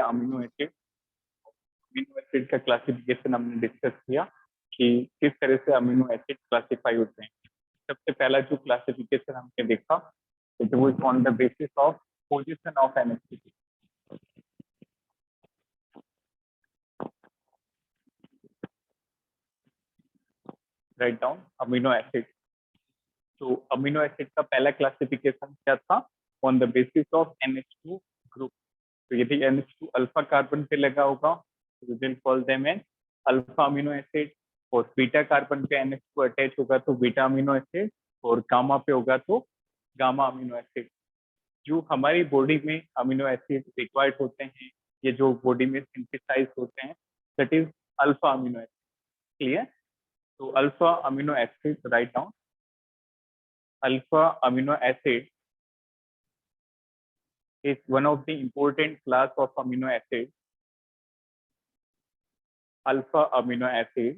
Amino acid का classification हमने discuss किया कि किस तरह से अमीनो एसिड क्लासिफाई होते हैं। सबसे पहला जो क्लासिफिकेशन हमने देखा it was on the basis of position of NH2। Write down amino acid. तो अमीनो एसिड का पहला क्लासिफिकेशन क्या था? On the basis of NH2 group. तो यदि NH2 अल्फा कार्बन पे लगा होगा we will call them N alpha amino acid, और बीटा कार्बन पे NH2 अटैच होगा तो बीटा अमीनो एसिड, और गामा पे होगा तो गामा अमीनो एसिड। जो हमारी बॉडी में अमीनो एसिड रिक्वायर्ड होते हैं, ये जो बॉडी में सिंथेसाइज होते हैं, that is alpha amino acid. Clear? तो alpha amino acid, write down alpha amino acid is one of the important class of amino acid. Alpha amino acid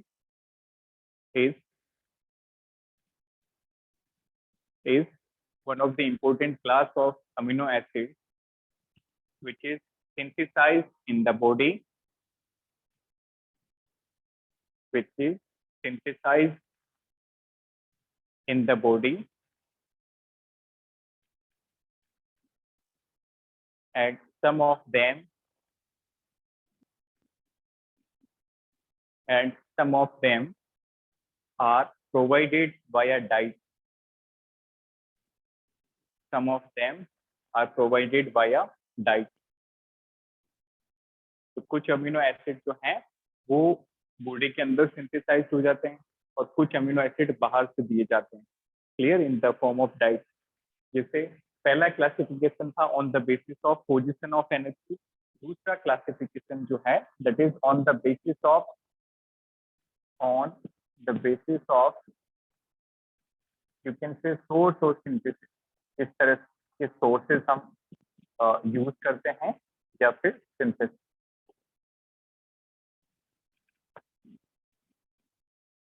is one of the important class of amino acid which is synthesized in the body, which is synthesized in the body, and some of them are provided via diet. Some of them are provided via diet. तो कुछ amino acid जो हैं वो body के अंदर synthesise हो जाते हैं और कुछ अमीनो एसिड बाहर से दिए जाते हैं, clear, in the form of diet. जैसे पहला क्लासिफिकेशन था on the basis of position of NH2। दूसरा क्लासिफिकेशन जो है that is on the basis of you can say source और सिंथेसिस। इस तरह के सोर्सेस हम यूज करते हैं या फिर synthesis.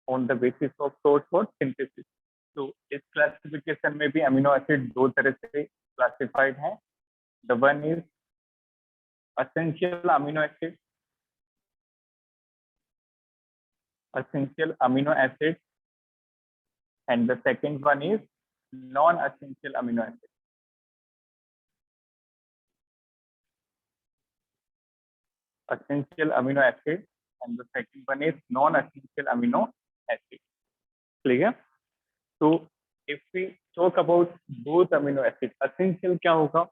On the basis of source और सिंथेसिस। तो इस क्लासिफिकेशन में भी अमीनो एसिड दो तरह से क्लासिफाइड है। The one is essential amino acid and the second one is non-essential amino acid. Essential amino acid and the second one is non-essential amino acid. Clear? So if we talk about both amino acid, essential क्या होगा?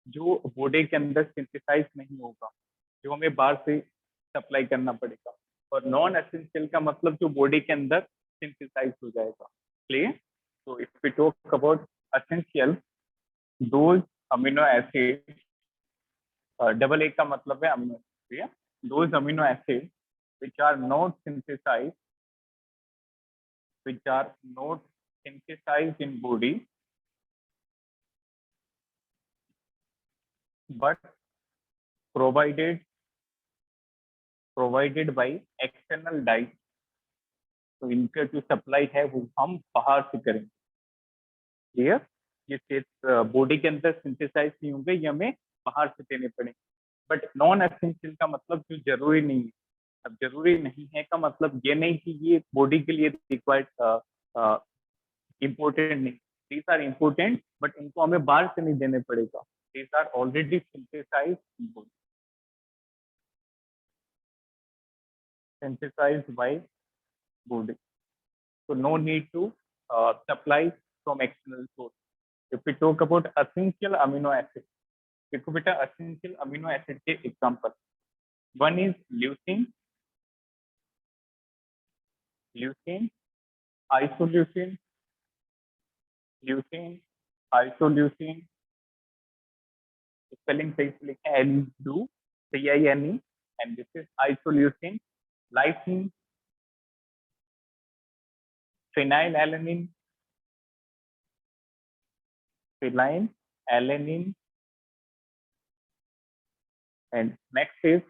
जो body के अंदर synthesise नहीं होगा, जो हमें बाहर से सप्लाई करना पड़ेगा। और नॉन एसेंशियल का मतलब जो बॉडी के अंदर सिंथेसाइज हो जाएगा। क्लियर? तो if we talk about essential, those amino acid, double A का मतलब है amino acid, those amino acid which are not synthesized in body but provided by external diet। तो इनका जो सप्लाई है वो हम बाहर से करेंगे। क्लियर? ये बॉडी के अंदर सिंथेसाइज नहीं होंगे, ये हमें बाहर से देने पड़ेंगे। बट नॉन एसेंशियल का मतलब जो जरूरी नहीं है। अब जरूरी नहीं है का मतलब ये नहीं कि ये बॉडी के लिए रिक्वायर्ड इम्पोर्टेंट नहीं। दीज आर इम्पोर्टेंट बट इनको हमें बाहर से नहीं देने पड़ेगा। These are already synthesize by body, so no need to supply from external source. If we talk about essential amino acid, देखो बेटा essential amino acid के example, one is leucine, isoleucine, spelling सही से लिखें LUCINE, and this is isoleucine, lysine, phenylalanine, and next is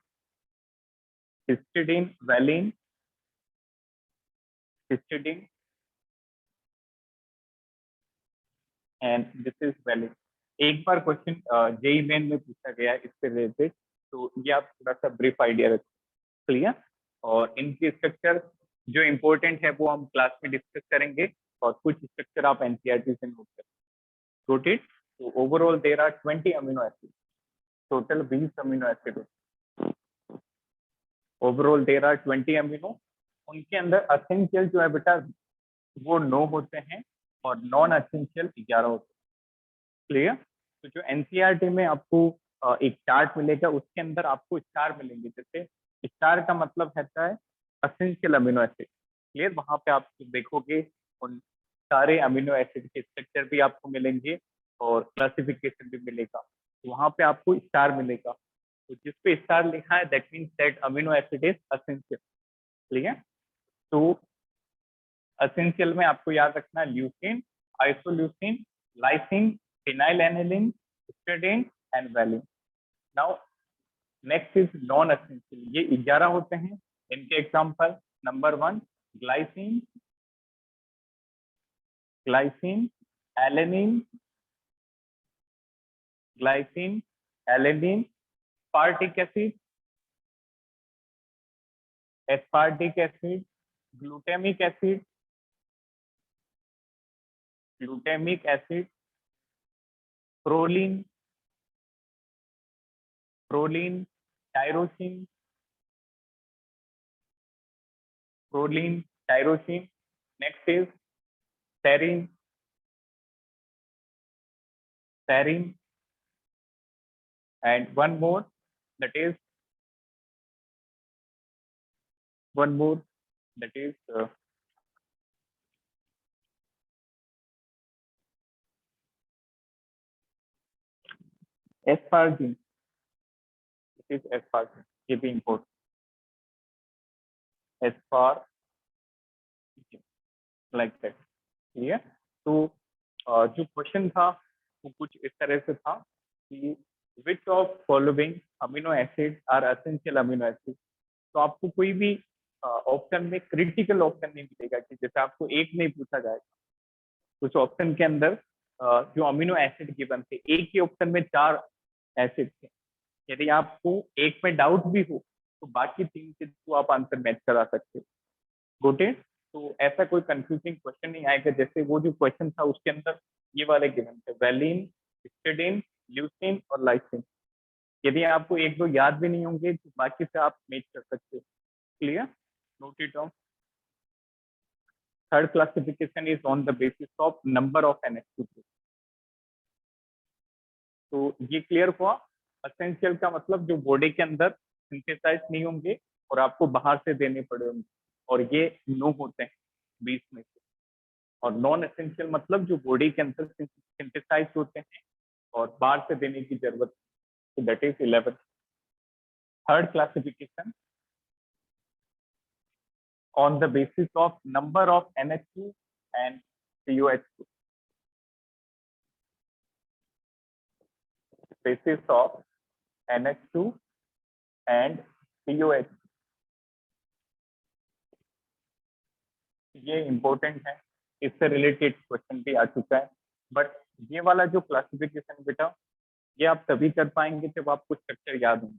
histidine, valine, and this is valine। एक बार question JEE main में पूछा गया इससे रिलेटेड तो ये आप थोड़ा सा ब्रीफ आइडिया रखें, क्लियर। और इनकी स्ट्रक्चर जो इम्पोर्टेंट है वो हम क्लास में डिस्कस करेंगे, और कुछ स्ट्रक्चर आप एनसीईआरटी से नोट करें। Got it? So overall there are 20 amino acids, total 20 amino acids. Overall there are 20 amino. उनके अंदर असेंशियल जो है बेटा वो 9 होते हैं और नॉन असेंशियल 11 होते हैं, क्लियर। तो जो एनसीईआरटी में आपको एक चार्ट मिलेगा, उसके अंदर आपको स्टार मिलेंगे, जैसे स्टार का मतलब रहता है असेंशियल अमीनो एसिड, क्लियर। वहां पे आप देखोगे उन सारे अमीनो एसिड के स्ट्रक्चर भी आपको मिलेंगे और क्लासिफिकेशन भी मिलेगा, तो वहां पे आपको स्टार मिलेगा। तो जिस पे स्टार लिखा है that means that amino acid is essential, clear. तो असेंशियल में आपको याद रखना है leucine, isoleucine, lysine, phenylalanine, histidine and valine. Now next is non essential, ये 11 होते हैं। इनके example, number 1 glycine, glycine, alanine, glycine, alanine, aspartic acid, aspartic acid, glutamic acid, glutamic acid, proline, proline, tyrosine, proline, tyrosine. Next is serine, serine, and one more, that is one more, that is asparagine. It is asparagine, ये भी important, asparagine, like that, clear। तो जो question था वो कुछ इस तरह से था कि which of following amino acids are essential amino acids। तो आपको कोई भी ऑप्शन में क्रिटिकल ऑप्शन नहीं मिलेगा कि जैसे आपको एक नहीं पूछा जाएगा, कुछ ऑप्शन के अंदर जो अमीनो एसिड गिवन थे, एक ही ऑप्शन में 4 एसिड थे। यदि आपको एक में डाउट भी हो तो बाकी 3 से तो आप आंसर मैच करा सकते हो, गोट इट। तो ऐसा कोई कंफ्यूजिंग क्वेश्चन नहीं आएगा, जैसे वो जो क्वेश्चन था उसके अंदर ये वाले गिवन थे, वैलिन, हिस्टिडाइन, ल्यूसीन और लाइसिन। यदि आपको एक दो याद भी नहीं होंगे तो बाकी से आप मैच कर सकते हो, clear, note it down. Third classification is on the basis of number of NH2 group. तो ये क्लियर हुआ। असेंशियल का मतलब जो बॉडी के अंदर सिंथेसाइज नहीं होंगे और आपको बाहर से देने पड़ेंगे, और ये 9 होते हैं 20 में से। और नॉन एसेंशियल मतलब जो बॉडी के अंदर सिंथेसाइज होते हैं और बाहर से देने की जरूरत, तो that is 11। Third classification on the basis of number of NH2 and COH2, basis of NH2 and COH, ये इंपॉर्टेंट है, इससे रिलेटेड क्वेश्चन भी आ चुका है। बट ये वाला जो क्लासिफिकेशन बेटा, ये आप तभी कर पाएंगे जब आपको स्ट्रक्चर याद होंगे,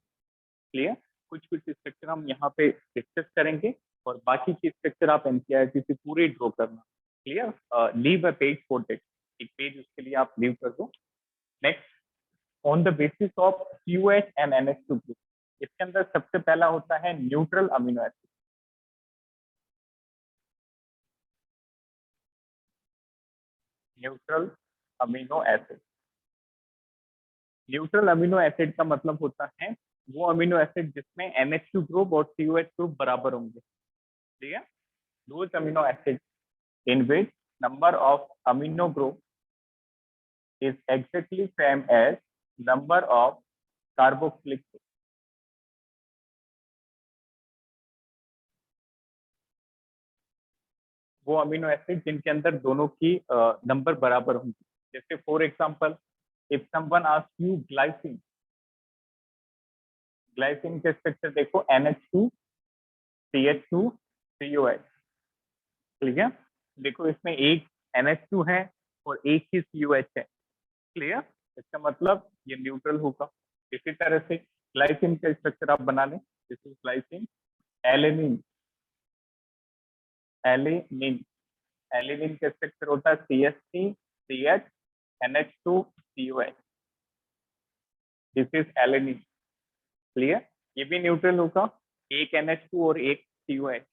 क्लियर। कुछ कुछ स्ट्रक्चर हम यहाँ पे डिस्कस करेंगे और बाकी की स्ट्रक्चर आप एनसीईआरटी से पूरे ड्रॉ करना, clear. Leave a page for that, एक पेज उसके लिए आप लीव कर दो। Next, on the basis of COH and NH2 group, इसके अंदर सबसे पहला होता है neutral amino acid. Neutral amino acid, neutral amino acid का मतलब होता है वो अमीनो एसिड जिसमें NH2 ग्रुप और COH ग्रुप बराबर होंगे, ठीक है। Those amino acid in which number of amino group is exactly same as number of carboxylic group। वो अमीनो एसिड जिनके अंदर दोनों की नंबर बराबर होंगे, जैसे for example if someone ask you glycine, glycine के स्ट्रक्चर देखो NH2 CH2 COH, ठीक है। देखो इसमें एक NH2 है और एक ही COH है, क्लियर। इसका मतलब ये न्यूट्रल होगा। इसी तरह से ग्लाइसिन का स्ट्रक्चर आप बना लें, this is glycine. Alanine, alanine, alanine का स्ट्रक्चर होता है CH3 CH NH2 COH, this is alanine. Clear? ये भी न्यूट्रल होगा, एक NH2 और एक COH,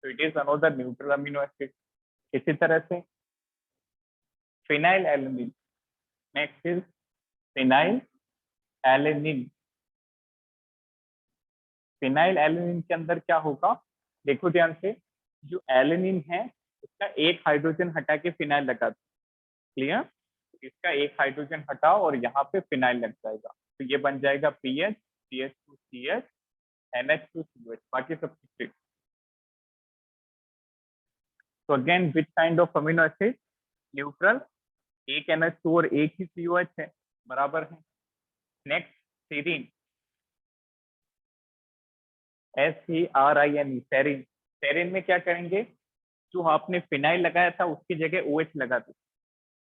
तो it is another neutral amino acid. इसी तरह से phenyl alanine, next is phenyl alanine. Phenyl alanine के अंदर क्या होगा, देखो ध्यान से, जो एलेनिन है उसका एक हाइड्रोजन हटा के फिनाइल लगा दो। क्लियर? इसका एक हाइड्रोजन हटाओ और यहाँ पे फिनाइल लग जाएगा, तो ये बन जाएगा PH CH2CH NH2COH, बाकी सब ठीक। तो again which kind of amino acid? Neutral, एक NH2 और एक ही COH है, बराबर है। Next serine, SERINE, serine. Serine में क्या करेंगे, जो आपने फिनाइल लगाया था उसकी जगह OH लगा दो,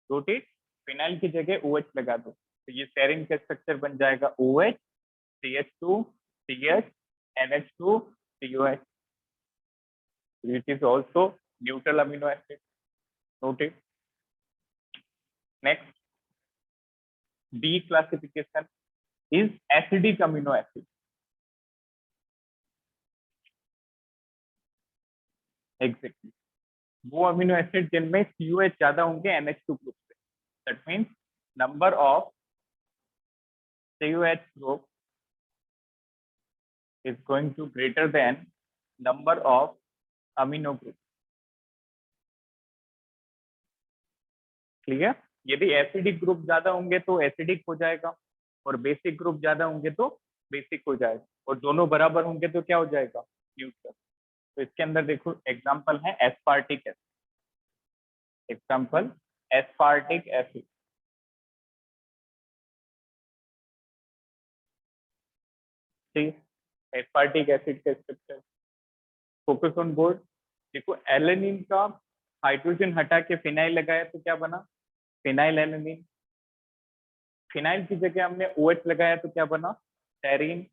रोटेट, फिनाइल की जगह OH लगा दो, तो ये सेरीन का स्ट्रक्चर बन जाएगा OH CH2 CH NH2 COH, it is also neutral amino acid, noted. Next D classification is acidic amino acid. Exactly, वो अमीनो एसिड जिनमें COH ज्यादा होंगे NH2 ग्रुप से, that means number of COH group is going to greater than number of amino group। Clear? यदि acidic group ज्यादा होंगे तो acidic हो जाएगा, और बेसिक ग्रुप ज्यादा होंगे तो बेसिक हो जाएगा, और दोनों बराबर होंगे तो क्या हो जाएगा, न्यूट्रल। तो इसके अंदर देखो एग्जांपल है aspartic acid, example aspartic acid. ठीक, एस्पार्टिक एसिड का स्ट्रक्चर, फोकस ऑन बोर्ड। देखो एलेनिन का हाइड्रोजन हटा के फिनाइल लगाया तो क्या बना, फिनाइल एलेनिन। फिनाइल की जगह हमने OH लगाया तो क्या बना, सेरीन,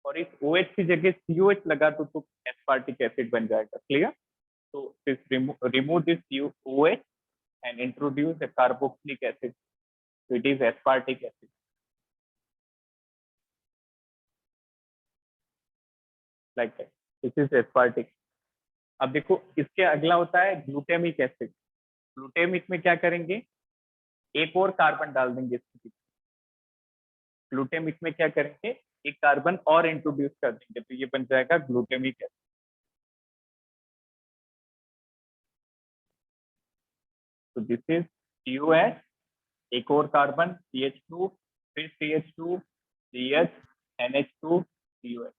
और इस OH की जगह COH लगा तो एस्पार्टिक एसिड बन जाएगा। क्लियर? तो remove this OH and introduce a carboxylic acid, so it is aspartic acid। like that, this is aspartic। अब देखो इसके अगला होता है ग्लूटेमिक एसिड। ग्लूटेमिक में क्या करेंगे, एक और कार्बन डाल देंगे इसके पीछे। ग्लूटेमिक में क्या करेंगे, एक कार्बन और इंट्रोड्यूस कर देंगे, तो ये बन जाएगा ग्लूटेमिक एसिड। तो दिस इज COH, एक और कार्बन CH2, फिर CH2 CH NH2 COH।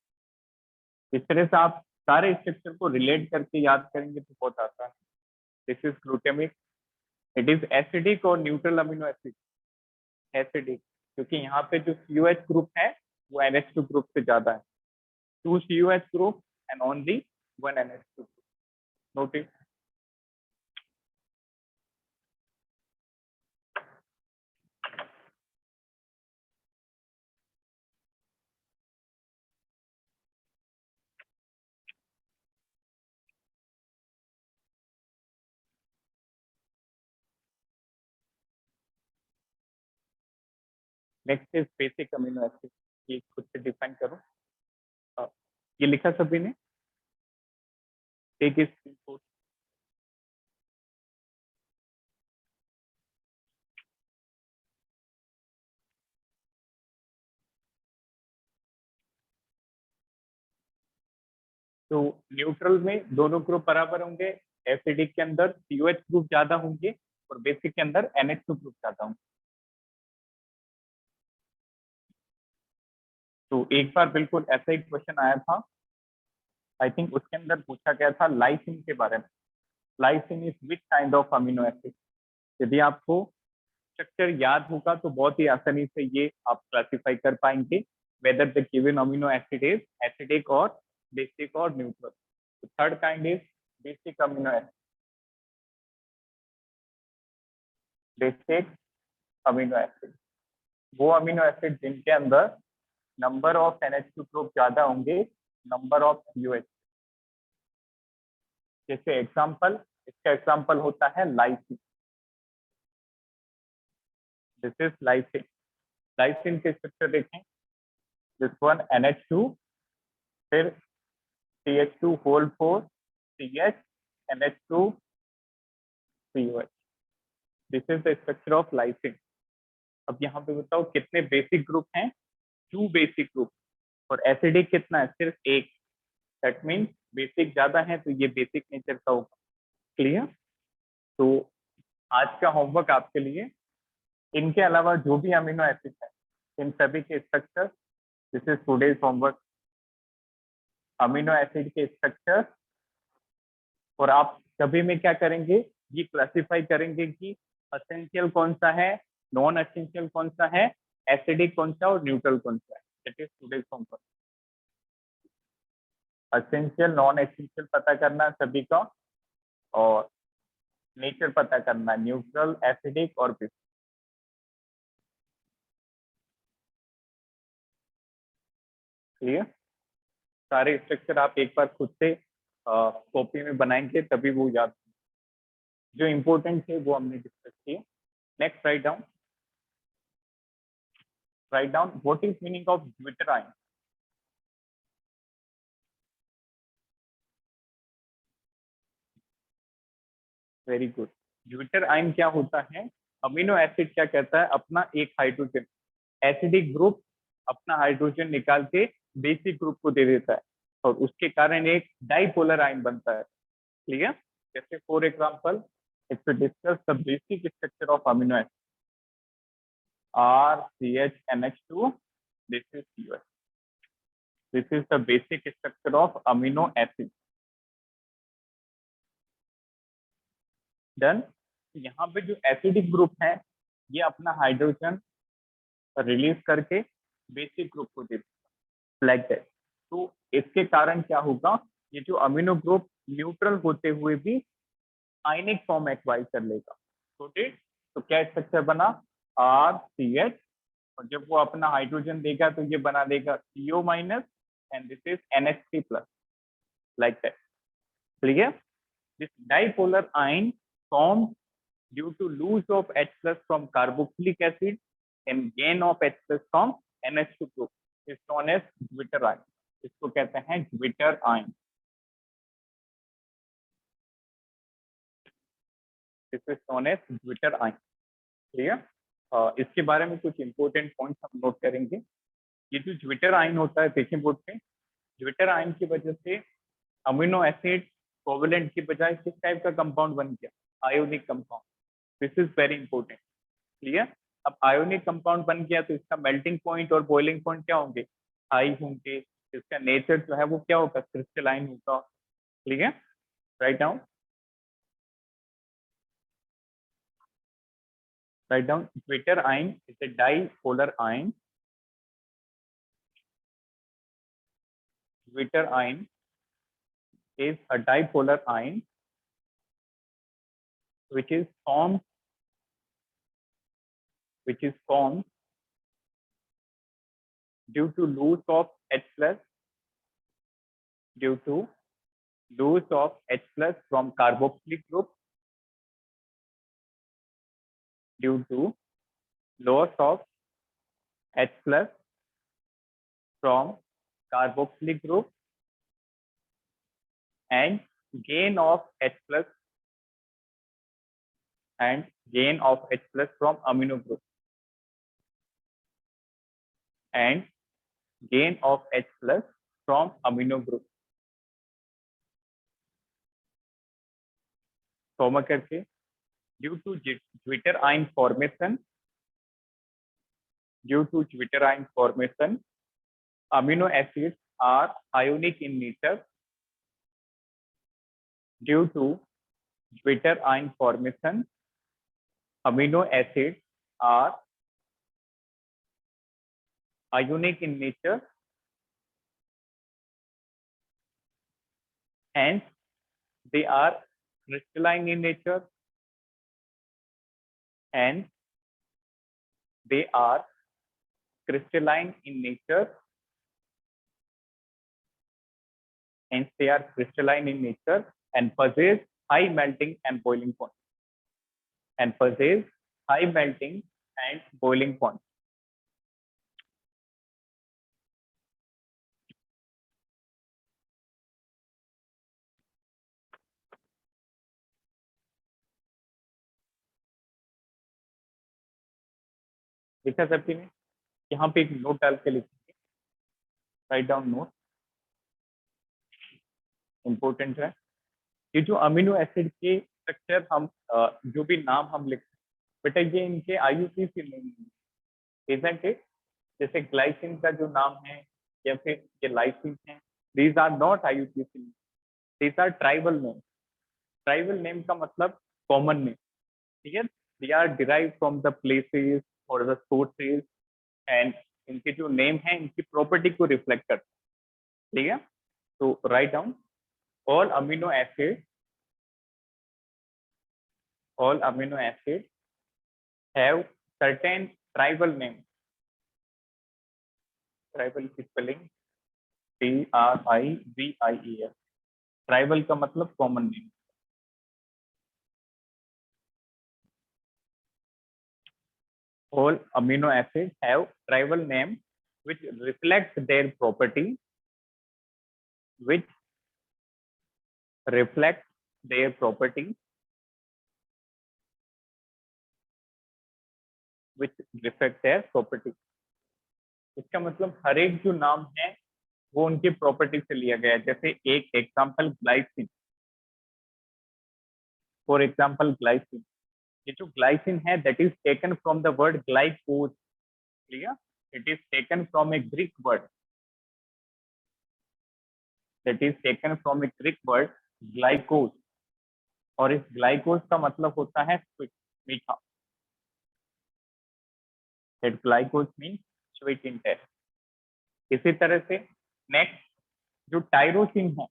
इस तरह से आप सारे स्ट्रक्चर को रिलेट करके याद करेंगे तो बहुत आसान है। This is glutamic, it is acidic और न्यूट्रल अमीनो एसिड। एसिडिक क्योंकि यहाँ पे जो COH ग्रुप है वो NH2 ग्रुप से ज्यादा है, 2 COH group and only 1 NH2 group. Notice. Next is basic amino acid, ये खुद से डिफाइन करो। ये लिखा सभी ने, टेक इज। तो न्यूट्रल में दोनों ग्रुप बराबर होंगे, एसिडिक के अंदर COH ग्रुप ज्यादा होंगे और बेसिक के अंदर NH2 ग्रुप ज्यादा होंगे। तो एक बार बिल्कुल ऐसा ही क्वेश्चन आया था, आई थिंक उसके अंदर पूछा गया था लाइसिन के बारे में। Lysine is which kind of amino acid? यदि आपको स्ट्रक्चर याद होगा तो बहुत ही आसानी से ये आप क्लासिफाई कर पाएंगे whether the given amino acid is acidic और बेसिक और neutral. Third kind is basic amino acid, basic amino acid, वो अमीनो एसिड जिनके अंदर नंबर ऑफ NH2 ग्रुप ज्यादा होंगे नंबर ऑफ COH। जैसे एग्जांपल, इसका एग्जांपल होता है lysine. This is lysine. Lysine के स्ट्रक्चर देखें, दिस वन NH2, फिर CH2 whole 4 CH NH2 COH। This is the structure of lysine. अब यहाँ पे बताओ कितने बेसिक ग्रुप हैं? 2 बेसिक ग्रुप। और एसिडिक कितना है? सिर्फ एक। दैट मीन्स बेसिक ज्यादा है तो ये बेसिक नेचर का होगा। क्लियर? तो आज का होमवर्क आपके लिए, इनके अलावा जो भी अमीनो एसिड है इन सभी के structure, this is today's homework. Amino acid के स्ट्रक्चर, और आप सभी में क्या करेंगे, ये क्लासिफाई करेंगे कि असेंशियल कौन सा है, नॉन असेंशियल कौन सा है, एसिडिक कौन सा और न्यूट्रल कौन सा है। That is today's homework. Essential non essential पता करना सभी का, और नेचर पता करना, न्यूट्रल, एसिडिक और बेसिक। क्लियर? सारे स्ट्रक्चर आप एक बार खुद से कॉपी में बनाएंगे तभी वो याद। जो इम्पोर्टेंट थे वो हमने डिस्कस किए। Next, write down what is meaning of zwitter ion. Very good. Zwitter ion क्या होता है? अमीनो एसिड क्या कहता है, अपना एक हाइड्रोजन, एसिडिक ग्रुप अपना हाइड्रोजन निकाल के बेसिक ग्रुप को दे देता है, और उसके कारण एक डाइपोलर आयन बनता है। क्लियर? जैसे for example, if we discuss the basic structure of amino acid, RCHNH2, this is COH. This is the basic structure of amino acid. Done? यहाँ पे जो एसिडिक ग्रुप है ये अपना हाइड्रोजन रिलीज करके बेसिक ग्रुप को देते हैं, लाइक दैट। तो इसके कारण क्या होगा, ये जो अमीनो ग्रुप न्यूट्रल होते हुए भी आयनिक फॉर्म एक्वायर कर लेगा। तो क्या स्ट्रक्चर बना? RCH, और जब वो अपना हाइड्रोजन देगा तो ये बना देगा CO minus, and this is NH3 plus, like that. Clear? This dipolar ion form due to loose of H plus from carboxylic acid and gain of H plus from NH2 group is known as Zwitter ion. इसको कहते हैं Zwitter ion. This is known as Zwitter ion. Clear? इसके बारे में कुछ important points हम note करेंगे। ये जो ज्विटर आयन होता है, देखिए बोर्ड पे, ज्विटर आयन की वजह से अमीनो एसिड कोवेलेंट की बजाय किस टाइप का कंपाउंड बन गया? Ionic compound. This is very important. Clear? अब आयोनिक कंपाउंड बन गया तो इसका मेल्टिंग पॉइंट और बॉइलिंग पॉइंट क्या होंगे? हाई होंगे। इसका नेचर जो है वो क्या होगा? क्रिस्टलाइन होगा। Clear? Write down, zwitter ion is a dipolar ion. Zwitter ion is a dipolar ion which is formed due to loss of H plus from carboxylic group, due to loss of H plus from carboxylic group and gain of H plus from amino group and gain of H plus from amino group. Form करके due to Zwitter ion formation, amino acids are ionic in nature. Due to Zwitter ion formation, amino acids are ionic in nature, hence they are crystalline in nature, and they are crystalline in nature, hence they are crystalline in nature and possess high melting and boiling point. And possess high melting and boiling point. देखा सबकी ने? यहाँ पे एक note डाल के लिखेंगे, right down note, important है। ये जो अमीनो एसिड के स्ट्रक्चर हम जो भी नाम हम लिखते हैं बेटा, ये इनके आईयूसीसी नहीं है, isn't it? जैसे ग्लाइसिन का जो नाम है या फिर ये लाइसिन है, these are not IUPAC, these are tribal names. Tribal name का मतलब कॉमन नेम, ठीक है। They are derive from the places और द सोर्सेज, एंड इनके जो नेम है इनकी प्रॉपर्टी को रिफ्लेक्ट करता है, ठीक है। तो write down all amino acid have certain tribal name, tribal की स्पेलिंग TRIBAL, ट्राइबल का मतलब common name. All amino acids have tribal name which reflect their property, which reflect their property, which reflect their property. इसका मतलब हर एक जो नाम है वो उनकी प्रॉपर्टी से लिया गया है। जैसे एक example glycine, for example glycine, ये जो ग्लाइसिन है that is taken from the word glykos, clear, it is taken from a Greek word, that is taken from a Greek word glykos, और इस ग्लाइकोज का मतलब होता है स्वीट, मीठा, that glykos mean sweet in taste. इसी तरह से नेक्स्ट जो टायरोसिन है,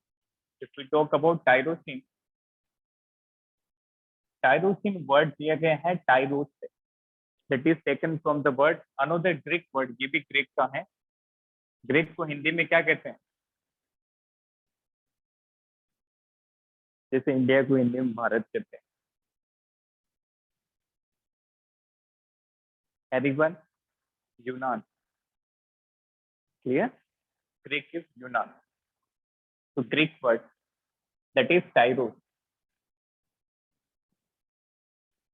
if we talk about tyrosine, tyrosine word दिया गया है टायरोस से, that is taken from the word another Greek word, ये भी ग्रीक का है। ग्रीक को हिंदी में क्या कहते हैं? जैसे इंडिया को हिंदी में भारत कहते हैं। एरिवन, यूनान, क्लियर, ग्रीक इज यूनान, तो ग्रीक वर्ड दैट इज टायरोस,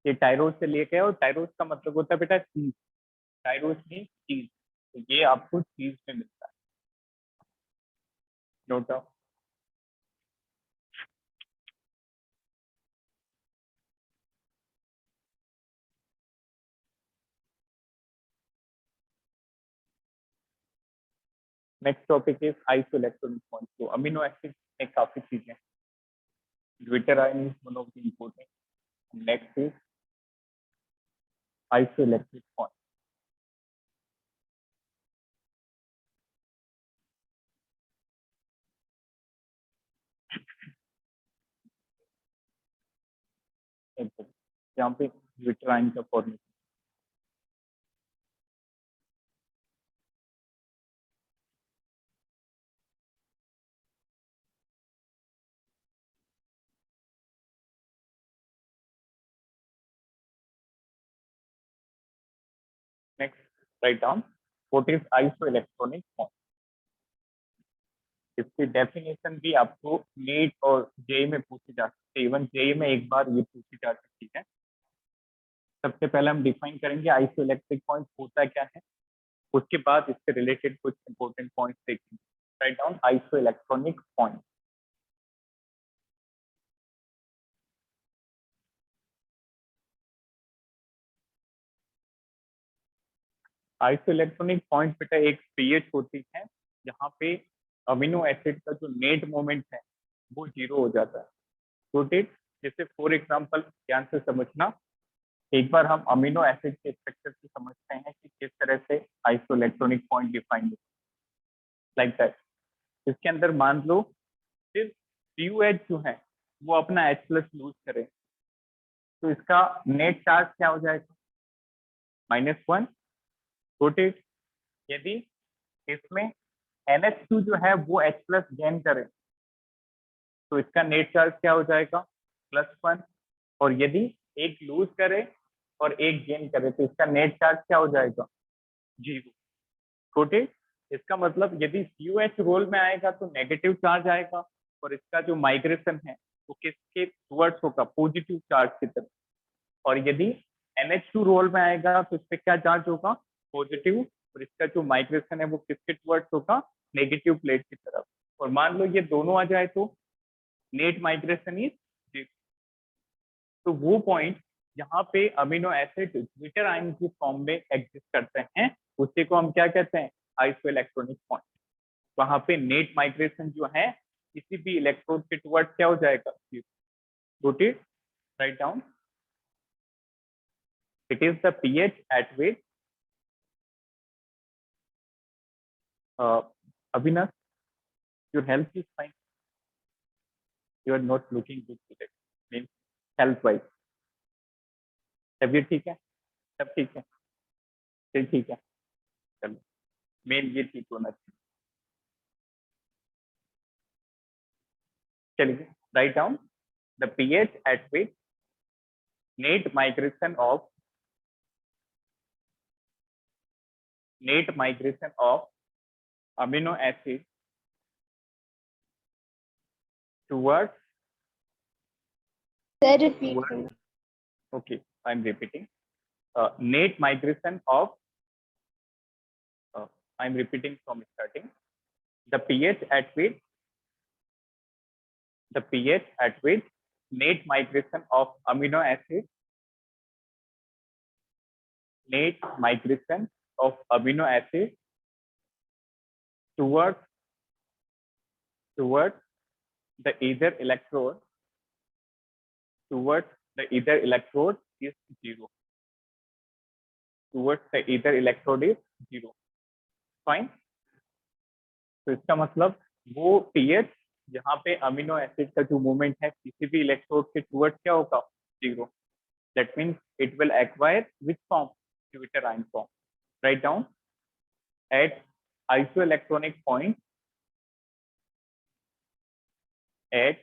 ये टायरोस से लिए गए, और टायरोस का मतलब होता है बेटा चीज, टायरोस मीन चीज, तो ये आपको चीज में मिलता है, note down. Next topic is isoelectronic bond. तो अमीनो एसिड में काफी चीजें, deuterine is one of the important, next is isoelectric bond. यहाँ पे ड्यूटेराइन का formation, next write down what is isoelectronic bond. इसकी डेफिनेशन भी आपको नीट और जेई में पूछी जा सकती है, इवन जेई में एक बार ये पूछी जा सकती है। सबसे पहले हम डिफाइन करेंगे आइसोइलेक्ट्रिक पॉइंट होता क्या है, उसके बाद इससे रिलेटेड कुछ इंपॉर्टेंट पॉइंट्स देखेंगे। Write down isoelectronic point. Isoelectronic point बेटा एक पीएच होती है जहाँ पे अमीनो एसिड का जो नेट मोमेंट है वो जीरो हो जाता है। तो जैसे फॉर एग्जांपल ध्यान से समझना, एक बार हम अमीनो एसिड के स्ट्रक्चर से समझते हैं कि किस तरह से आइसोइलेक्ट्रॉनिक पॉइंट डिफाइन होता है, लाइक दैट। इसके अंदर मान लो सिर्फ COH जो है वो अपना H+ लूज करे, तो इसका नेट चार्ज क्या हो जाएगा? -1। रोटेट, यदि इसमें NH2 जो है वो H+ गेन करे तो इसका नेट चार्ज क्या हो जाएगा, +1। और यदि एक लूज करे और एक गेन करे तो इसका नेट चार्ज क्या हो जाएगा, 0। छोटे, इसका मतलब यदि COH रोल में आएगा तो नेगेटिव चार्ज आएगा और इसका जो माइग्रेशन है वो किसके टुवर्ड्स होगा, पॉजिटिव चार्ज की तरफ। और यदि NH2 रोल में आएगा तो इस पे क्या चार्ज होगा, पॉजिटिव, और इसका जो माइग्रेशन है वो किसके टुवर्ड्स होगा, नेगेटिव प्लेट की तरफ। और मान लो ये दोनों आ जाए तो नेट माइग्रेशन इज 0। तो वो पॉइंट यहाँ पे अमीनो एसिड ज्विटर आयन की फॉर्म में एग्जिस्ट करते हैं, उसी को हम क्या कहते हैं, आइसोइलेक्ट्रॉनिक पॉइंट। वहां पे नेट माइग्रेशन जो है किसी भी इलेक्ट्रोड के टुवर्ड्स क्या हो जाएगा, note it, write down. It is the pH at which Avinash, your health is fine, you are not looking good today, means health wise तबीयत ठीक है, सब ठीक है, फिर ठीक है, चलो मेन ये ठीक होना चाहिए। चलिए write down the pH at which net migration of amino acid towards okay, I'm repeating, net migration of I'm repeating from starting, the pH at which net migration of amino acid towards the either electrode is 0. Fine. तो इसका मतलब वो pH यहाँ पे amino acid का जो movement है किसी भी इलेक्ट्रोड के टुवर्ड्स क्या होगा, 0। That means it will acquire which form, Jupiter ion form. Write down at isoelectronic point net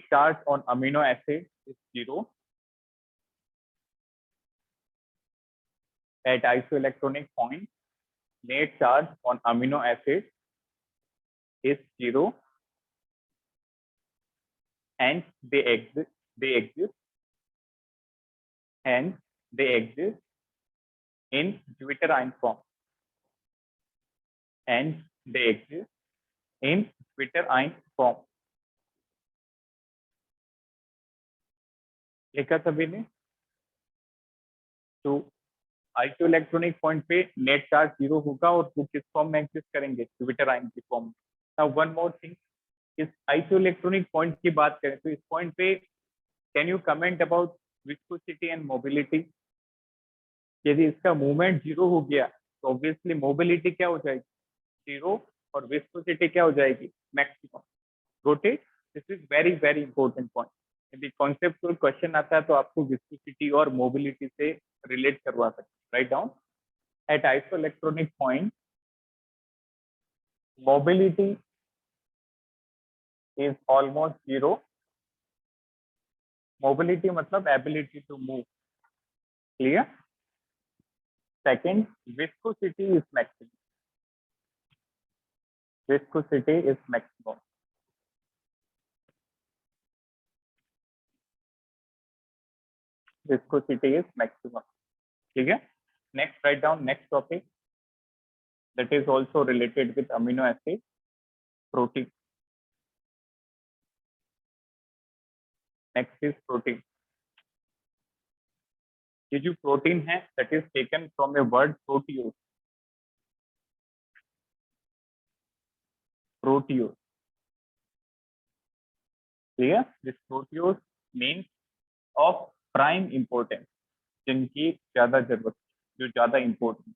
charge on amino acid is 0. At isoelectronic point net charge on amino acid is 0 and they exist in Jupiter ion form, लिखा सभी ने। तो isoelectronic point पे net charge 0 होगा और वो किस form में एग्जिस्ट करेंगे, ज्युपिटर आयन की फॉर्म में। नाउ वन मोर थिंग, इस आइसोइलेक्ट्रॉनिक पॉइंट की बात करें तो इस पॉइंट पे can you comment about viscosity and mobility. यदि इसका मूवमेंट 0 हो गया तो ऑब्वियसली मोबिलिटी क्या हो जाएगी, 0, और विस्कोसिटी क्या हो जाएगी, maximum. Rotate, this is very very important point. यदि कॉन्सेप्चुअल क्वेश्चन आता है तो आपको विस्कोसिटी और मोबिलिटी से रिलेट करवा सकते हैं। Write down at isoelectric point mobility is almost 0. Mobility मतलब ability to move. Clear? Second, viscosity is maximum. ठीक है। Next, write down next topic that is also related with amino acid, protein. Next is protein. ये जो protein है that is taken from a word proteose. Clear? This proteose means of prime importance, जिनकी ज्यादा जरूरत, जो ज्यादा important,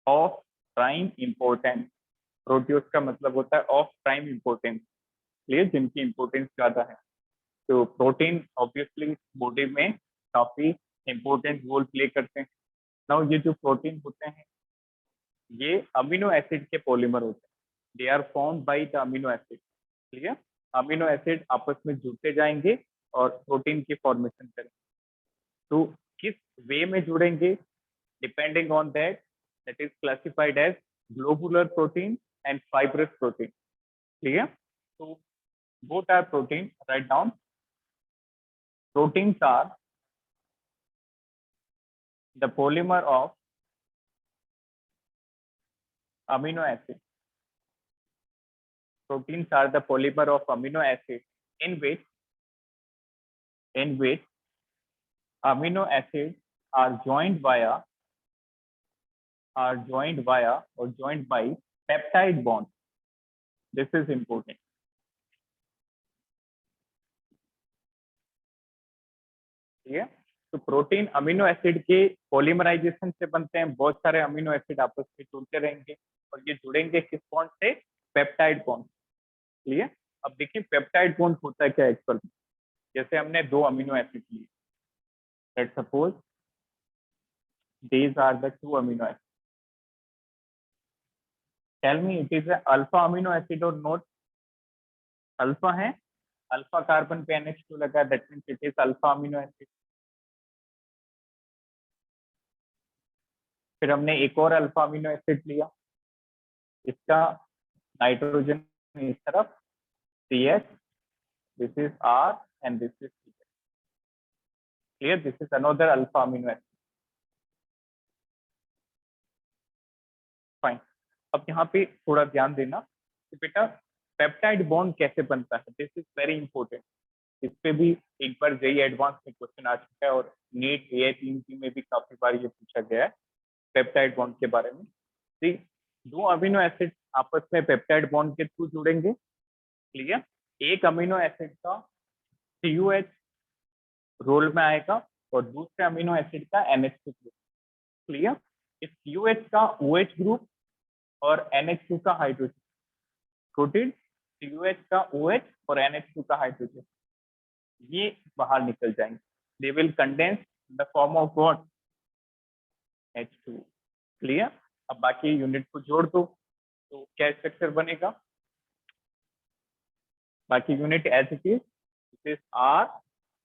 of prime importance. प्रोट्यूस का मतलब होता है ऑफ प्राइम इम्पोर्टेंस, इसलिए जिनकी इम्पोर्टेंस ज्यादा है। तो प्रोटीन ऑब्वियसली बॉडी में काफी इम्पोर्टेंट रोल प्ले करते हैं। नाउ ये जो प्रोटीन होते हैं ये अमीनो एसिड के पॉलीमर होते हैं, they are formed by the amino acid. Clear? Amino acid आपस में जुड़ते जाएंगे और प्रोटीन की फॉर्मेशन करेंगे। तो किस वे में जुड़ेंगे, depending on that is classified as globular protein and fibrous protein. Clear? तो both are protein. Write down. Proteins are the polymer of amino acid. Proteins are the polymer of amino acid in which amino acids are joined via or joined by peptide bond. This is important. ठीक है? तो protein amino acid के polymerisation से बनते हैं, बहुत सारे amino acid आपस में जुड़ते रहेंगे और ये जुड़ेंगे किस बॉन्ड से? Peptide bond. क्लियर? अब देखिए पेप्टाइड बॉन्ड होता है क्या एक्चुअल में। जैसे हमने दो अमीनो एसिड लिए, let's suppose these are the two amino acids. Tell me it is a alpha amino acid or not? Alpha है, अल्फा कार्बन पे NH2 लगा, that means it is alpha amino acid. फिर हमने एक और alpha amino acid लिया, इसका nitrogen इस तरफ CH, this is R and this is CH। Clear? This is another alpha amino acid. Fine. अब यहाँ पे थोड़ा ध्यान देना कि बेटा पेप्टाइड बॉन्ड कैसे बनता है, दिस इज वेरी इंपॉर्टेंट। इस पे भी एक बार जेई एडवांस में क्वेश्चन आ चुका है और नीट AI-3 में भी काफी बार ये पूछा गया है पेप्टाइड बॉन्ड के बारे में। ठीक, दो अमीनो एसिड आपस में पेप्टाइड बॉन्ड के थ्रू जुड़ेंगे। क्लियर? एक अमीनो एसिड का COH रोल में आएगा और दूसरे अमीनो एसिड का NH2 ग्रुप। क्लियर? इस COH का OH ग्रुप और NH2 का हाइड्रोजन, प्रोटीन COH का OH और NH2 का हाइड्रोजन, ये बाहर निकल जाएंगे। They will condense in the form of what? H2। Clear? अब बाकी यूनिट को जोड़ दो तो क्या स्ट्रक्चर बनेगा? बाकी unit as it is, this is R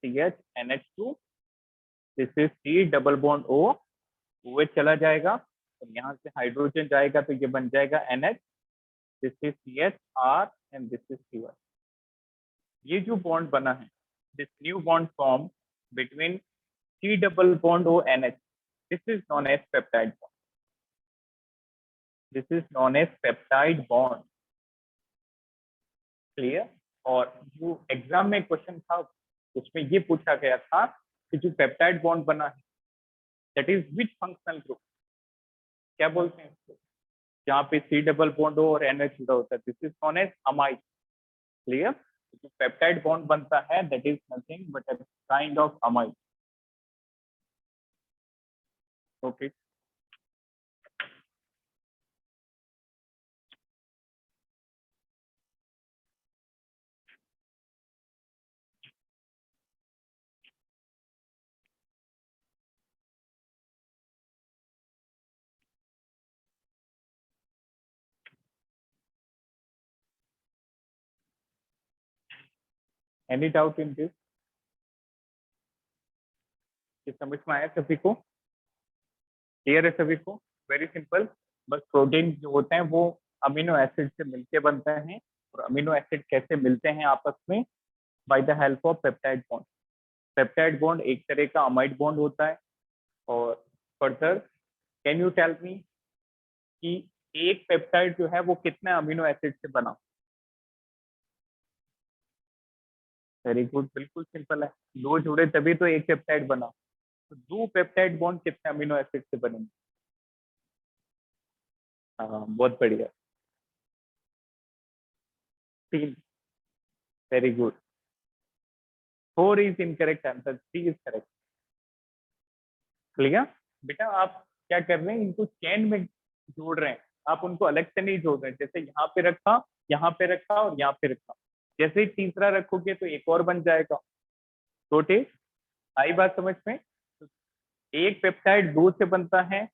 CH NH2, this is C double bond O, OH चला जाएगा और यहाँ से हाइड्रोजन जाएगा तो ये बन जाएगा NH, this is CH R and this is CH। ये जो बॉन्ड बना है, this new bond form between C double bond O NH, this is known as peptide bond. This is known as peptide bond. Clear? और जो exam में question था उसमें ये पूछा गया था कि जो पेप्टाइड बॉन्ड बना है that is which functional group, क्या बोलते हैं इसको? जहाँ पे C डबल बॉन्ड हो और NH जुड़ा होता है, this is known as amide. Clear? जो पेप्टाइड बॉन्ड बनता है that is nothing but a kind of amide. Okay, any doubt in this? ये समझ में आया सभी को? क्लियर है सभी को? Very simple. बस प्रोटीन जो होते हैं वो अमीनो एसिड से मिलके बनते हैं और अमीनो एसिड कैसे मिलते हैं आपस में? By the help of peptide bond. Peptide bond एक तरह का अमाइड बॉन्ड होता है। और further can you tell me कि एक पेप्टाइड जो है वो कितने अमीनो एसिड से बना? वेरी गुड, बिल्कुल सिंपल है, दो जुड़े तभी तो एक पेप्टाइड बना। तो दो पेप्टाइड बॉन्ड कितने अमीनो एसिड से बनेंगे? हाँ, बहुत बढ़िया, तीन। Very good, 4 is incorrect answer, 3 is correct. Clear? बेटा आप क्या कर रहे हैं, इनको चेन में जोड़ रहे हैं, आप उनको अलग से नहीं जोड़ रहे हैं। जैसे यहाँ पे रखा, यहाँ पे रखा और यहाँ पे रखा, जैसे ही तीसरा रखोगे तो एक और बन जाएगा। तो ठीक, आई बात समझ में? तो एक पेप्टाइड दो से बनता है,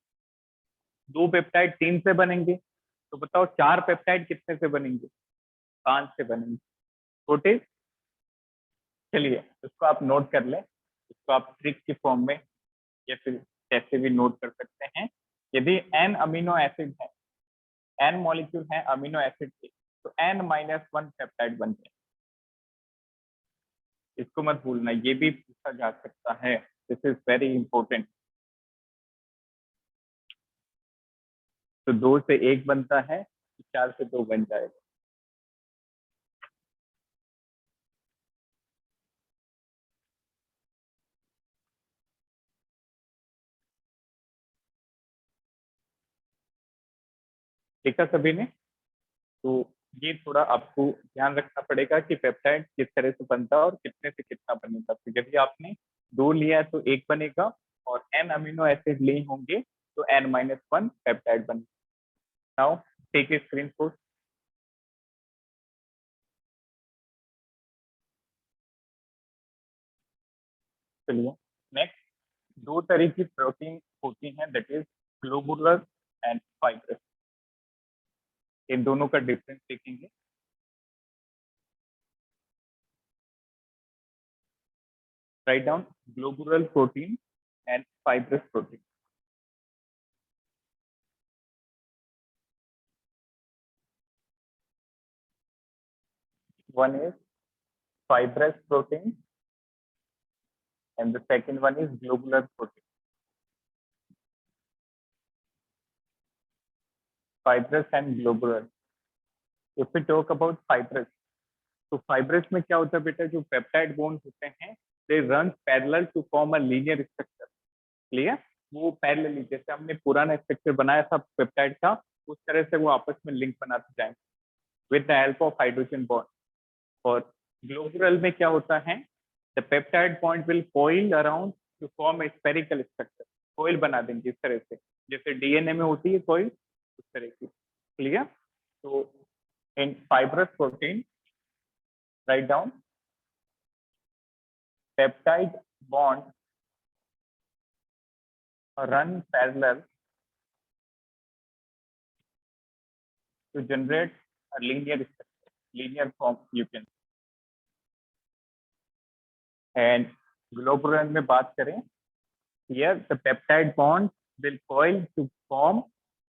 2 पेप्टाइड 3 से बनेंगे, तो बताओ 4 पेप्टाइड कितने से बनेंगे? 5 से बनेंगे। नोटिस, चलिए इसको आप नोट कर लें, इसको आप ट्रिक की फॉर्म में या फिर कैसे भी नोट कर सकते हैं। यदि n अमीनो एसिड है, n मॉलिक्यूल है अमीनो एसिड के, तो n-1 पेप्टाइड बनते हैं। इसको मत भूलना, ये भी पूछा जा सकता है, दिस इज वेरी इंपॉर्टेंट। तो 2 से 1 बनता है, 4 से 2 बन जाएगा। ठीक है सभी ने? तो ये थोड़ा आपको ध्यान रखना पड़ेगा कि पेप्टाइड किस तरह से बनता है और कितने से कितना बनेगा। तो यदि आपने 2 लिया है तो 1 बनेगा, और n अमीनो एसिड लिए होंगे तो n-1 पेप्टाइड बनेगा। Now take a screenshot. चलिए नेक्स्ट, 2 तरह की प्रोटीन होती हैं, that is globular and fibrous. इन दोनों का डिफरेंस देखेंगे। Write down globular protein and fibrous protein. One is fibrous protein and the second one is globular protein. Fibrous and globular. If we talk about fibrous, तो fibrous में क्या होता है बेटा, जो पेप्टाइड बॉन्ड होते हैं they run parallel to form a linear structure. Clear? वो पैरेलली, जैसे हमने पुराना स्ट्रक्चर बनाया था पेप्टाइड का, उस तरह से वो आपस में लिंक बनाते जाएंगे with the help of hydrogen bond. और ग्लोबुलर में क्या होता है, the peptide bond will coil around to form a spherical structure. Coil बना देंगे इस तरह से, जैसे डीएनए में होती है कोइल, उस तरह की। क्लियर? तो इन fibrous protein, write down, peptide bond run parallel to generate a linear structure, linear form you can. And globular में बात करें, here the peptide bond will coil to form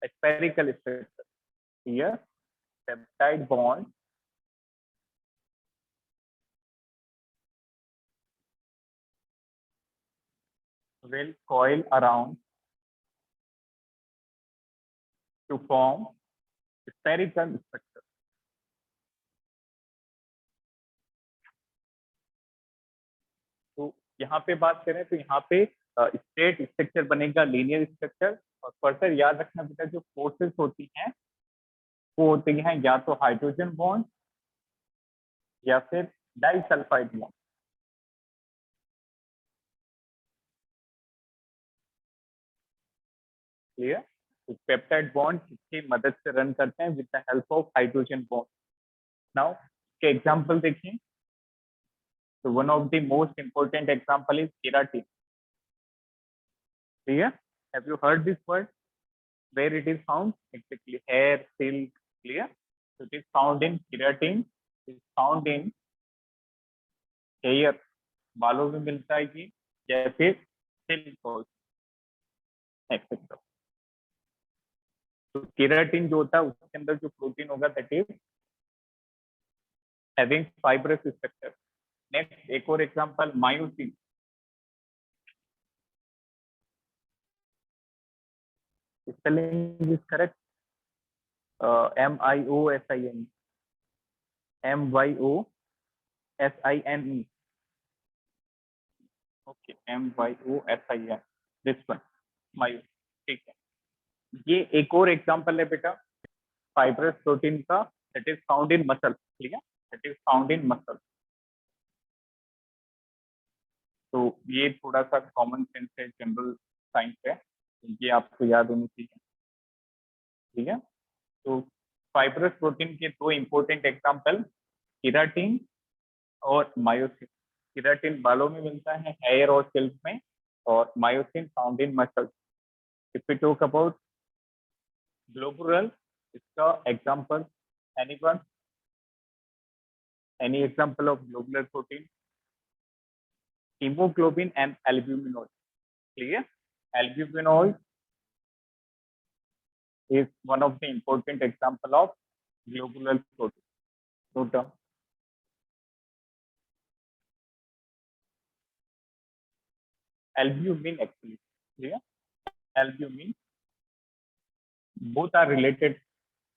a spherical structure. Here peptide bond will coil around to form spherical structure. तो यहाँ पे बात करें तो यहाँ पे स्ट्रेट स्ट्रक्चर बनेगा, लीनियर स्ट्रक्चर। और फर्दर याद रखना बेटा, जो फोर्सेस होती हैं वो होती हैं या तो हाइड्रोजन बॉन्ड या फिर डाइसल्फाइड बॉन्ड। क्लियर? तो पेप्टाइड बॉन्ड किसकी मदद से रन करते हैं, with the help of hydrogen bond. Now के एग्जांपल देखिए, तो one of the most important example is keratin. Clear? Have you heard this word? Where it is found? Exactly hair, silk. Clear? so it is found in keratin, it is found in hair, बालों में मिलता है ये, या फिर silk etcetera. तो keratin जो होता है उसके अंदर जो प्रोटीन होगा that is having fibrous structure. Next एक और example, myosin. Spelling is correct, MIOSIN, MYOSINE। Okay, MYOSIN, this one myo. ठीक है, ये एक और एग्जांपल है बेटा फाइब्रस प्रोटीन का, that is found in muscle. ठीक है, that is found in muscle. तो ये थोड़ा सा कॉमन सेंस है, जनरल साइंस है, ये आपको याद होनी चाहिए। ठीक है, तो फाइब्रस प्रोटीन के 2 इंपॉर्टेंट एग्जांपल, केराटिन और मायोसिन। केराटिन बालों में मिलता है, हेयर और सिल्क में, और myosin found in muscle. If we talk about globular, इसका example, anyone, any example of globular protein? hemoglobin and albuminoid. Clear? Albuminoid is one of the important example of globular protein. Note down. Albumin actually. Clear? Albumin. Both are related.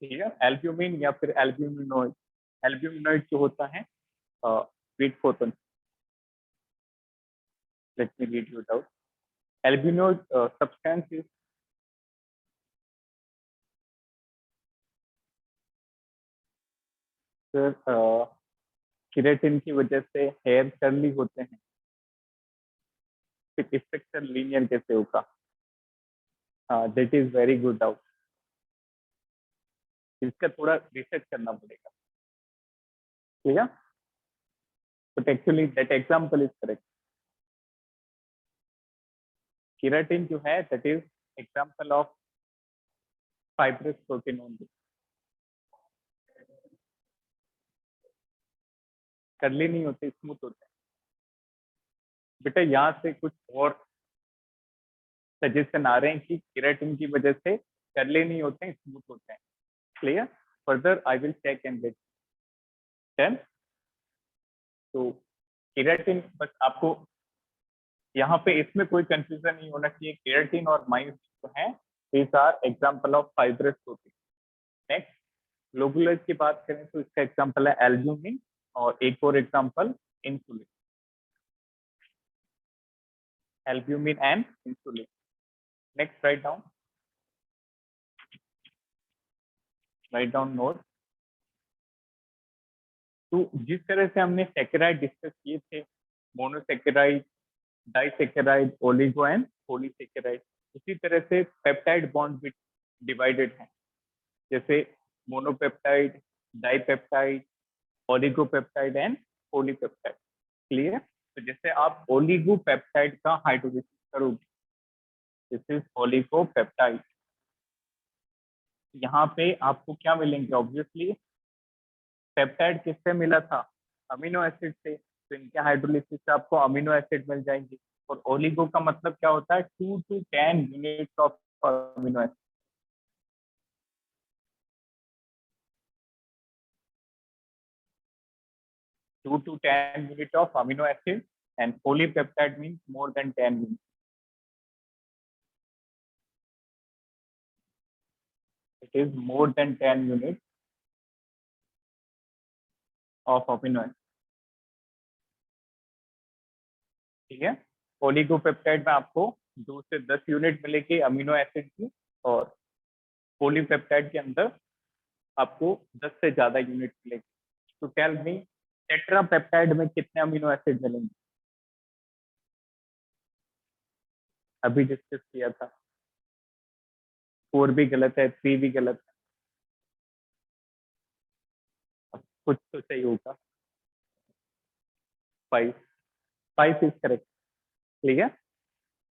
Clear? Albumin या फिर albuminoid. Albuminoid जो होता है wait for them. Let me read you it out. Albuminoid substance is keratin की वजह से hair curly होते हैं, फिर स्ट्रक्चर लीनियर कैसे होगा? That is very good out, इसका थोड़ा रिसर्च करना पड़ेगा, ठीक है? But actually that example is correct. Keratin जो है that is example of fibrous protein only. Curly नहीं होते, स्मूथ होते हैं. बेटा यहाँ से कुछ और सजेशन आ रहे हैं कि केराटिन की वजह से कर्ली नहीं होते हैं, स्मूथ होते हैं. Clear? Further I will check and get then. तो केराटिन, बस आपको यहाँ पे इसमें कोई कंफ्यूजन नहीं होना चाहिए. केराटिन और माइस जो है these are example of fibrous protein. Next, globular की बात करें तो इसका एग्जांपल है एल्ब्यूमिन और एक और example insulin. Albumin and insulin. Next, write down note. तो जिस तरह से हमने सैकेराइड डिस्कस किए थे, monosaccharide, disaccharide, oligo and polysaccharide, उसी तरह से पेप्टाइड बॉन्ड भी डिवाइडेड है. जैसे monopeptide, dipeptide, oligopeptide and polypeptide. Clear? तो जैसे आप ओलिगोपेप्टाइड का हाइड्रोलिसिस करोगे, दिस इज ओलिगोपेप्टाइड, यहाँ पे आपको क्या मिलेंगे? ऑब्वियसली पेप्टाइड किससे मिला था? अमीनो एसिड से. तो इनके हाइड्रोलिसिस से आपको अमीनो एसिड मिल जाएंगे. और ओलिगो का मतलब क्या होता है? 2 to 10 units of amino acid. 2 to 10 unit of amino acid, and polypeptide means more than 10 units. It is more than 10 units of amino acid. ठीक है? ओलिगोपेप्टाइड में आपको 2 से 10 यूनिट मिलेगी अमीनो एसिड की, और पॉलीपेप्टाइड के अंदर आपको 10 से ज्यादा यूनिट मिलेगी. तो टेल मी, टेट्रापेप्टाइड में कितने अमीनो एसिड मिलेंगे? अभी डिस्कस किया था. 4 भी गलत है, 3 भी गलत है, अब कुछ तो सही होगा. 5. 5 इज करेक्ट. ठीक है?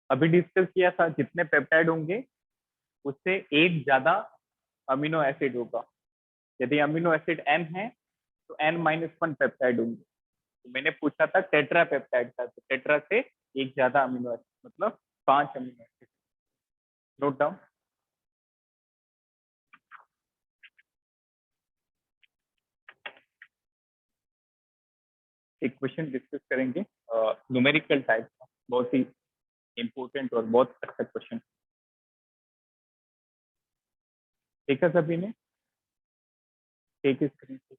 अभी डिस्कस किया था जितने पेप्टाइड होंगे उससे एक ज्यादा अमीनो एसिड होगा. यदि अमीनो एसिड n है तो n-1 पेप्टाइड होंगे. तो मैंने पूछा था टेट्रा पेप्टाइड का, तो टेट्रा से एक ज्यादा अमीनो एसिड मतलब 5 अमीनो एसिड. Note down. एक क्वेश्चन डिस्कस करेंगे न्यूमेरिकल टाइप का, बहुत ही इंपॉर्टेंट और बहुत अच्छा क्वेश्चन. देखा सभी ने? एक स्क्रीन से.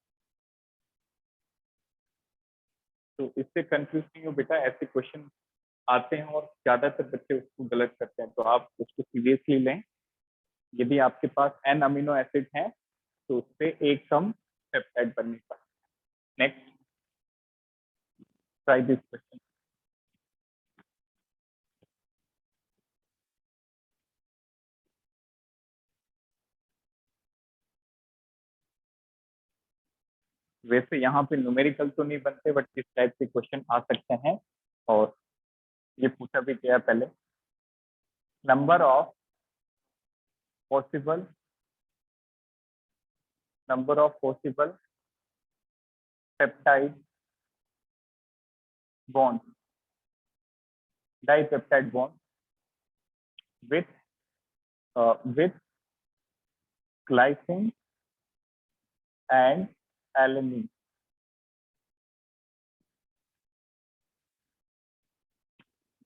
तो इससे कंफ्यूज नहीं हो बेटा, ऐसे क्वेश्चन आते हैं और ज्यादातर बच्चे उसको गलत करते हैं, तो आप उसको सीरियसली लें. यदि आपके पास n अमीनो एसिड है तो उससे एक कम पेप्टाइड बनने का. Next, try this question. वैसे यहाँ पे न्यूमेरिकल तो नहीं बनते, बट इस टाइप के क्वेश्चन आ सकते हैं, और ये पूछा भी गया पहले. Number of possible number of possible peptide bonds, dipeptide bond with glycine and alanine.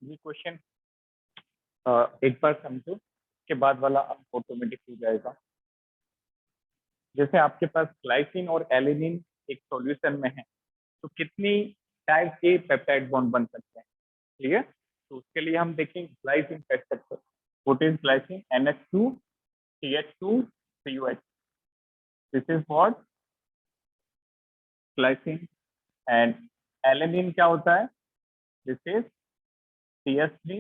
ये क्वेश्चन एक बार समझो, के बाद वाला ऑटोमेटिक हो जाएगा। जैसे आपके पास ग्लाइसिन और एलिनिन एक सॉल्यूशन में है, तो कितनी टाइप के पेप्टाइड बॉन्ड बन सकते हैं, ठीक है। तो उसके लिए हम देखेंगे ग्लाइसिन का structure. What is glycine? NH2 CH2 COH, this is what glycine. And alanine क्या होता है? This is CH3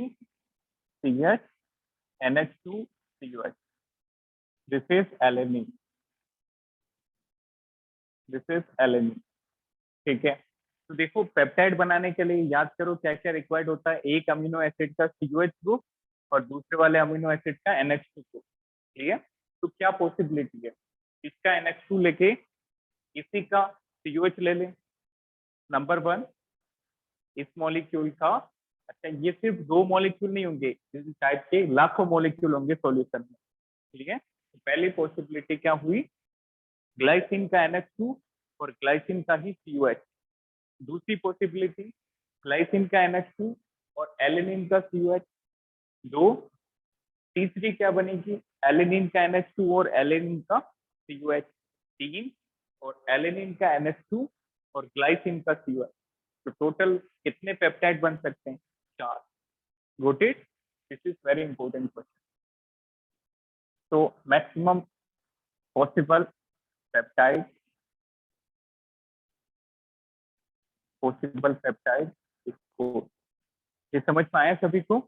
CH NH2 COH, this is alanine, this is alanine, ठीक है। तो देखो पेप्टाइड बनाने के लिए याद करो क्या क्या रिक्वायर्ड होता है। एक अमीनो एसिड का COH ग्रुप और दूसरे वाले अमीनो एसिड का NH2 ग्रुप, ठीक है। तो क्या पॉसिबिलिटी है, इसका NH2 लेके इसी का COH ले ले, नंबर वन। इस मॉलिक्यूल का, अच्छा ये सिर्फ दो मॉलिक्यूल नहीं होंगे, इस टाइप के लाखों मॉलिक्यूल होंगे सॉल्यूशन में, ठीक है। तो पहली पॉसिबिलिटी क्या हुई, ग्लाइसिन का NH2 और ग्लाइसिन का ही COH। दूसरी पॉसिबिलिटी ग्लाइसिन का NH2 और एलिनिन का COH, दो। तीसरी क्या बनेगी, एलिनिन का NH2 और एलिनिन का COH, तीन। और एलिनिन का NH2 और ग्लाइसिन का COH। तो टोटल कितने पेप्टाइड बन सकते हैं? चार। Got it? This is very important question. तो मैक्सिमम पॉसिबल पेप्टाइड, इसको ये समझ में आया सभी को?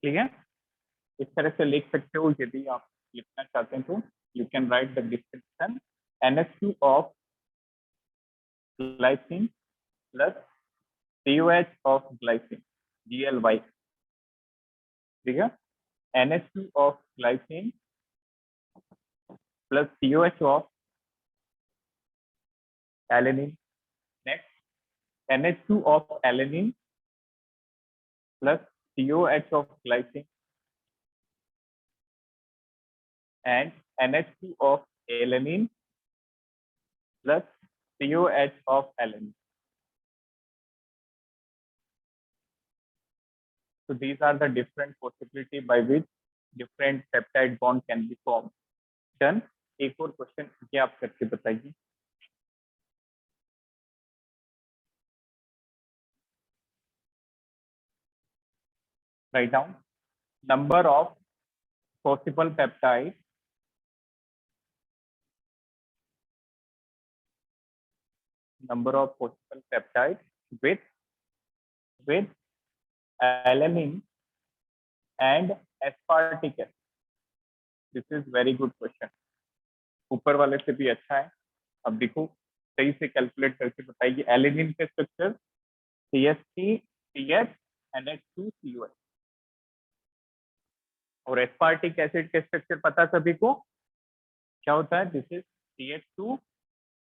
ठीक है, इस तरह से लिख सकते हो। यदि आप लिखना चाहते हैं तो you can write the description NH2 of glycine plus COH of glycine, GLY, ठीक है। NH2 of glycine plus COH of alanine, next NH2 of alanine plus COH of glycine and NH2 of alanine plus COH of alanine. So these are the different possibility by which different peptide bond can be formed. Done. एक और question ये आप करके बताइए। Write down number of possible peptides with alanine and aspartic acid. This is very good question. ऊपर वाले से भी अच्छा है। अब देखो सही से कैलकुलेट करके बताइए। एलिनिन के structure CH3 CH NH2 COH और एस्पार्टिक एसिड के स्ट्रक्चर पता सभी को क्या होता है? This is CH2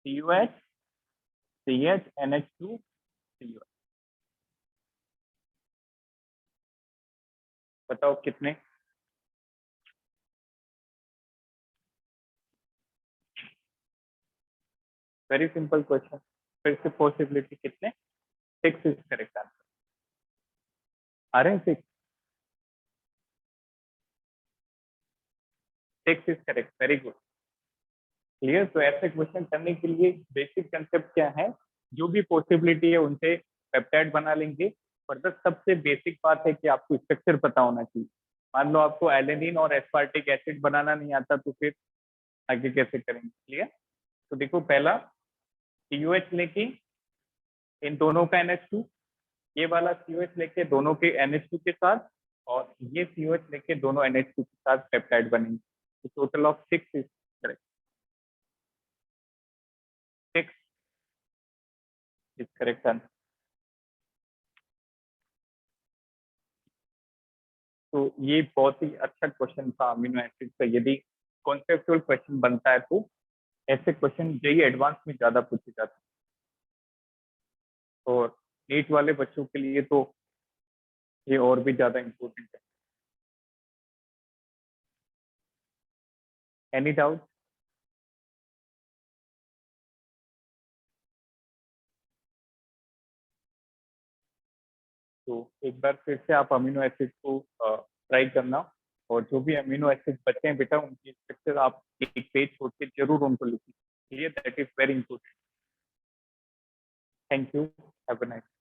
COH CH NH2 COH। बताओ कितने? Very simple question. फिर से पॉसिबिलिटी कितने? 6 इज करेक्ट आंसर। आ रहे हैं 6? 6 is correct, very good. Clear? तो ऐसे क्वेश्चन करने के लिए बेसिक कंसेप्ट क्या है, जो भी पॉसिबिलिटी है उनसे पेप्टाइड बना लेंगे। और बस सबसे बेसिक बात है कि आपको स्ट्रक्चर पता होना चाहिए। मान लो आपको एलेनिन और एस्पार्टिक एसिड बनाना नहीं आता, तो फिर आगे कैसे करेंगे? क्लियर? तो देखो पहला COH लेके इन दोनों का NH2, ये वाला COH लेके दोनों के NH2 के साथ, और ये COH लेके दोनों NH2 के साथ पेप्टाइड बनेंगे। तो total of 6 is correct. 6 is correct answer. तो ये बहुत ही अच्छा क्वेश्चन था अमीनो एसिड का। यदि कॉन्सेप्चुअल क्वेश्चन बनता है, तो ऐसे क्वेश्चन जेई एडवांस में ज्यादा पूछे जाते हैं, और नीट वाले बच्चों के लिए तो ये और भी ज्यादा इम्पोर्टेंट है। Any doubt? तो एक बार फिर से आप अमीनो एसिड को ट्राई करना, और जो भी अमीनो एसिड बचे हैं बेटा, उनकी स्ट्रक्चर आप एक पेज छोड़ के जरूर उनको लिखिए, that is very important. Thank you, have a nice.